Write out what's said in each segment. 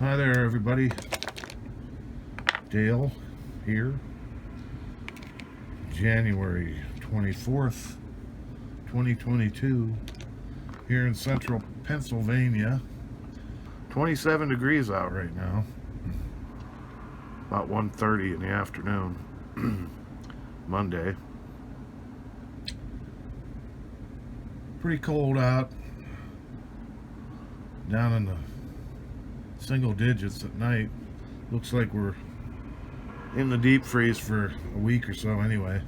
Hi there, everybody. Dale here. January 24th, 2022, here in central Pennsylvania. 27 degrees out right now. About 1:30 in the afternoon. Monday. Pretty cold out. Down in the single digits at night. Looks like we're in the deep freeze for a week or so anyway.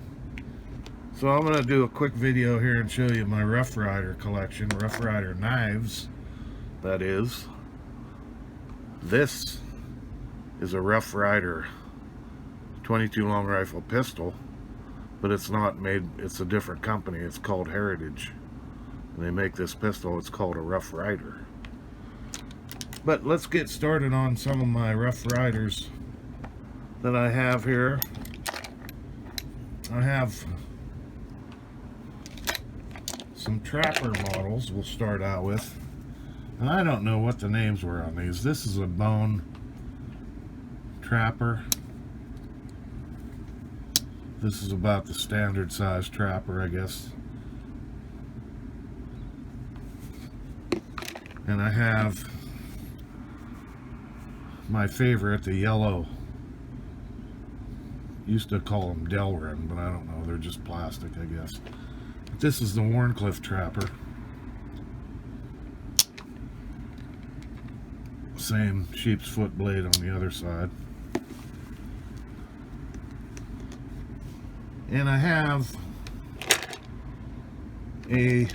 So I'm going to do a quick video here and show you my Rough Rider collection, Rough Rider knives, that is. This is a Rough Rider 22 long rifle pistol, but it's not made, it's a different company. It's called Heritage. And they make this pistol, it's called a Rough Rider. But let's get started on some of my Rough Riders that I have here. I have some Trapper models we'll start out with. And I don't know what the names were on these. This is a bone Trapper. This is about the standard size Trapper, I guess. And I have my favorite, the yellow. Used to call them Delrin, but I don't know. They're just plastic, I guess. But this is the Wharncliffe Trapper. Same sheep's foot blade on the other side. And I have a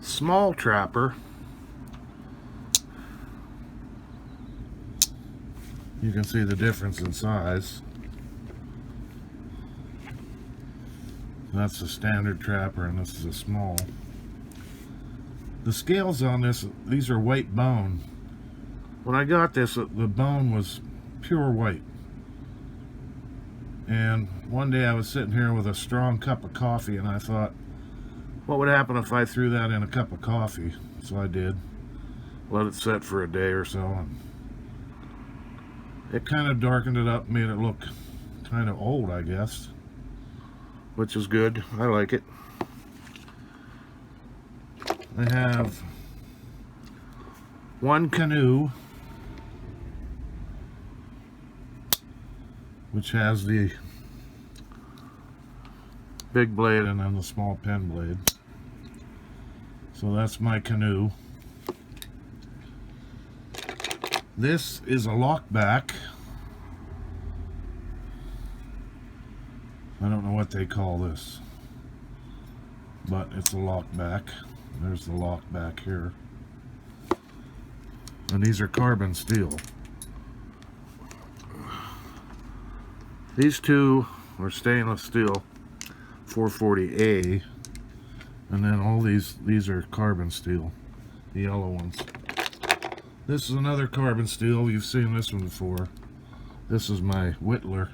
small Trapper. You can see the difference in size. That's a standard Trapper and this is a small. The scales on this, these are white bone. When I got this, the bone was pure white. And one day I was sitting here with a strong cup of coffee and I thought, what would happen if I threw that in a cup of coffee? So I did. Let it set for a day or so, and it kind of darkened it up, made it look kind of old, I guess. Which is good. I like it. I have one Canoe, which has the big blade and then the small pen blade. So that's my Canoe. This is a lockback. I don't know what they call this, but it's a lockback. There's the lockback here. And these are carbon steel. These two are stainless steel 440A, and then all these are carbon steel, the yellow ones. This is another carbon steel. You've seen this one before. This is my Whittler.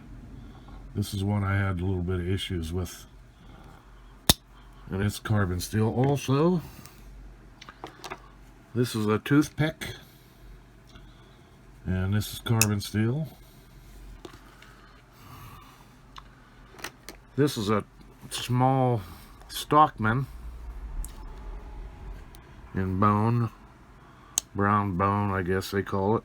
This is one I had a little bit of issues with. And it's carbon steel also. This is a toothpick. And this is carbon steel. This is a small Stockman in bone. Brown bone, I guess they call it.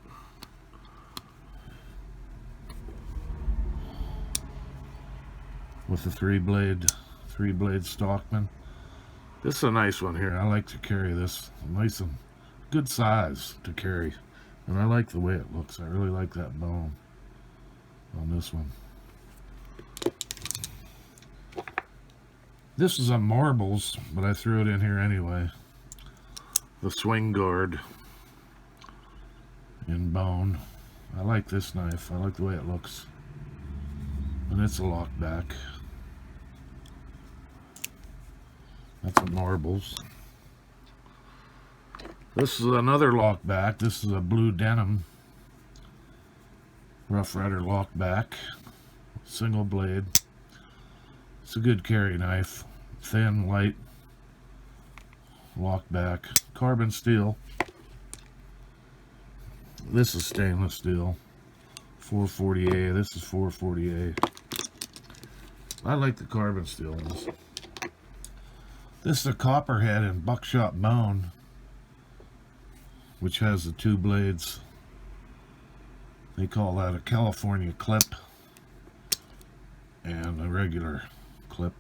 With the three blade Stockman. This is a nice one here. I like to carry this. Nice and good size to carry. And I like the way it looks. I really like that bone on this one. This is a Marbles, but I threw it in here anyway. The Swing Guard in bone. I like this knife. I like the way it looks. And it's a lockback. That's a Marbles. This is another lockback. This is a blue denim Rough Rider lockback. Single blade. It's a good carry knife. Thin, light, lockback. Carbon steel. This is stainless steel, 440A. This is 440A. I like the carbon steel ones. This is a copperhead and buckshot bone, which has the two blades. They call that a California clip and a regular clip.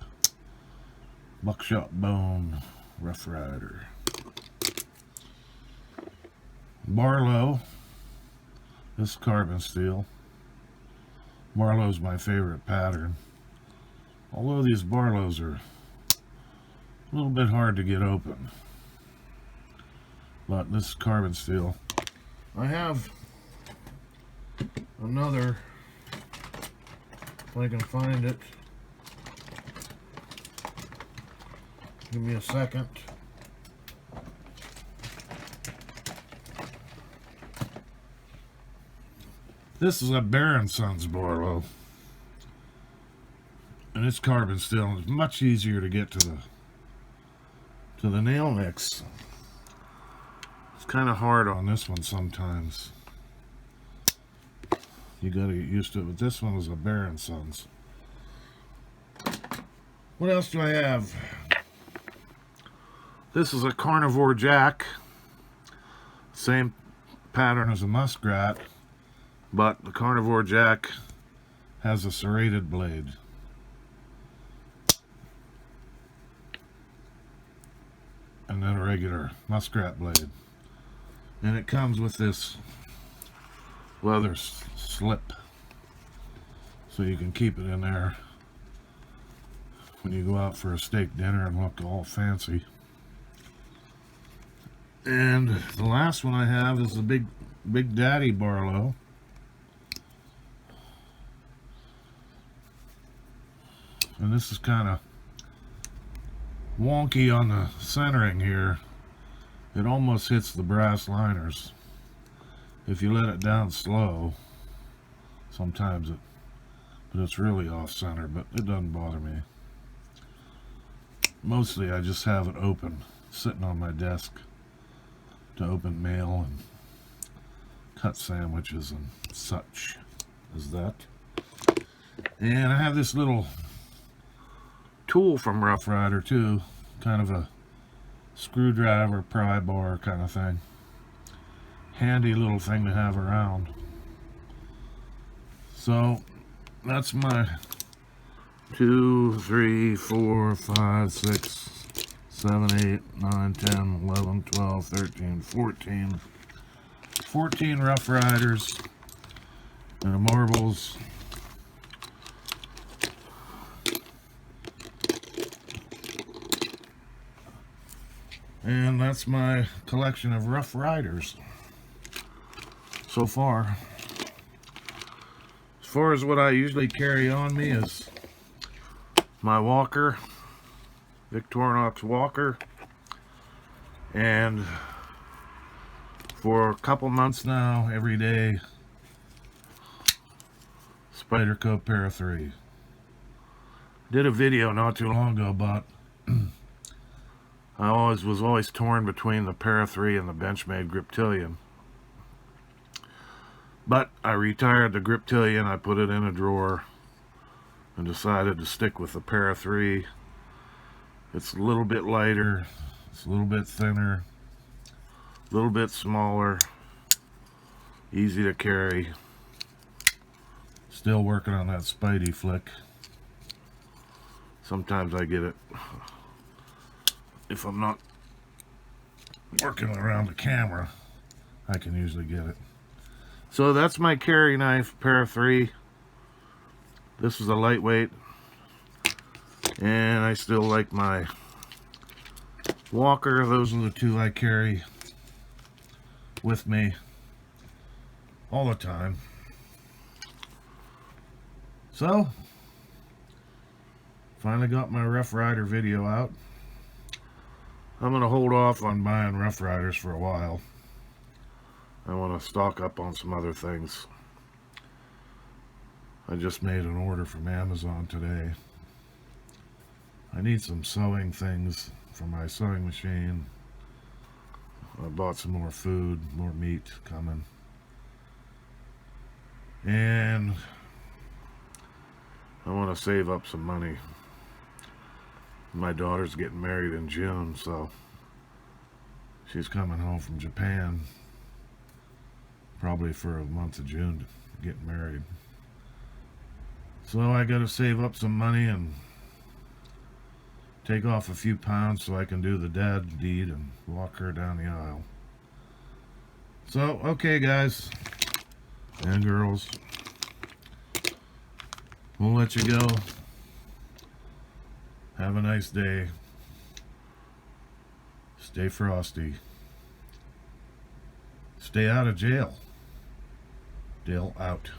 Buckshot bone Rough Rider. Barlow. This is carbon steel. Barlow's my favorite pattern. Although these Barlows are a little bit hard to get open. But this is carbon steel. I have another, if I can find it. Give me a second. This is a Bear & Sons Barlow. And it's carbon steel. It's much easier to get to the nail nicks. It's kind of hard on this one sometimes. You gotta get used to it. But this one was a Bear & Sons. What else do I have? This is a Carnivore Jack. Same pattern as a Muskrat, but the Carnivore Jack has a serrated blade. And then a regular Muskrat blade. And it comes with this leather slip, so you can keep it in there when you go out for a steak dinner and look all fancy. And the last one I have is the Big Daddy Barlow. And this is kind of wonky on the centering here. It almost hits the brass liners. If you let it down slow, sometimes but it's really off center, but it doesn't bother me. Mostly I just have it open, sitting on my desk to open mail and cut sandwiches and such as that. And I have this little tool from Rough Rider too, kind of a screwdriver, pry bar kind of thing. Handy little thing to have around. So that's my 2, 3, 4, 5, 6, 7, 8, 9, 10, 11, 12, 13, 14. 14 Rough Riders and a Marbles. And that's my collection of Rough Riders so far. As far as what I usually carry on me is my walker, Victorinox walker, and for a couple months now, every day, Spyderco Para 3. Did a video not too long ago about I was always torn between the Para 3 and the Benchmade Griptilian. But I retired the Griptilian, I put it in a drawer, and decided to stick with the Para 3. It's a little bit lighter, it's a little bit thinner, a little bit smaller, easy to carry. Still working on that Spidey flick. Sometimes I get it. If I'm not working around the camera, I can usually get it. So that's my carry knife, Para 3. This is a lightweight. And I still like my walker. Those are the two I carry with me all the time. So, finally got my Rough Rider video out. I'm going to hold off on buying Rough Riders for a while. I want to stock up on some other things. I just made an order from Amazon today. I need some sewing things for my sewing machine. I bought some more food, more meat coming. And I want to save up some money. My daughter's getting married in June, so she's coming home from Japan probably for a month of June to get married. So I got to save up some money and take off a few pounds so I can do the dad deed and walk her down the aisle. So, okay, guys and girls, we'll let you go. Have a nice day. Stay frosty. Stay out of jail. Dale out.